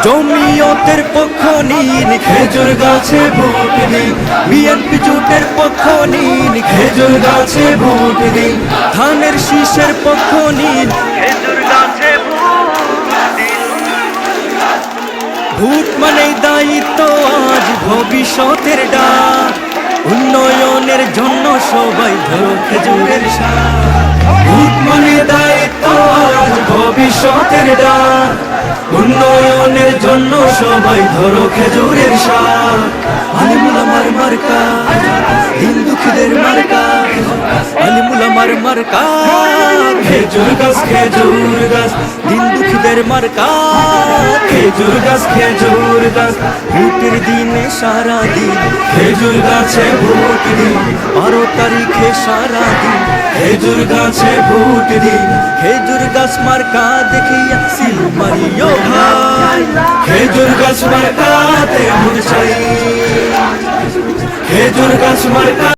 জমিয়তের পক্ষ নিন, খেজুর গাছে ভোট দিন। বিএনপি জোটের পক্ষ নিন, খেজুর গাছে ভোট দিন। ধানের শীষের পক্ষ নিন, খেজুর গাছে ভোট দিন। ভোট মানেই দায়িত্ব, আজ ভবিষ্যতের ডাক। উন্নয়নের জন্য সবাই ধরো খেজুরের শাক। ভোট মানে দায়িত্ব, আজ ভবিষ্যতের ডাক। উন্নয়নের জন্য সবাই ধরো খেজুরের শাক। আলিমুল আমার মার্কা, দিন দুঃখীদের মার্কা। আলিমুল আমার মার্কা, খেজুর গাছ খেজুর গাছ। দিন দুঃখীদের মার্কা, খেজুর গাছ খেজুর গাছ। ভোটের দিনে সারা দিন খেজুর গাছে ভোট দিন। 12 তারিখে সারা দিন খেজুর গাছে ভোট দিন। খেজুর গাছ মার্কা দেখিয়া সিল মারিও ভাই। খেজুর গাছ মার্কাতে ভোট চাই, খেজুর গাছ মার্কা।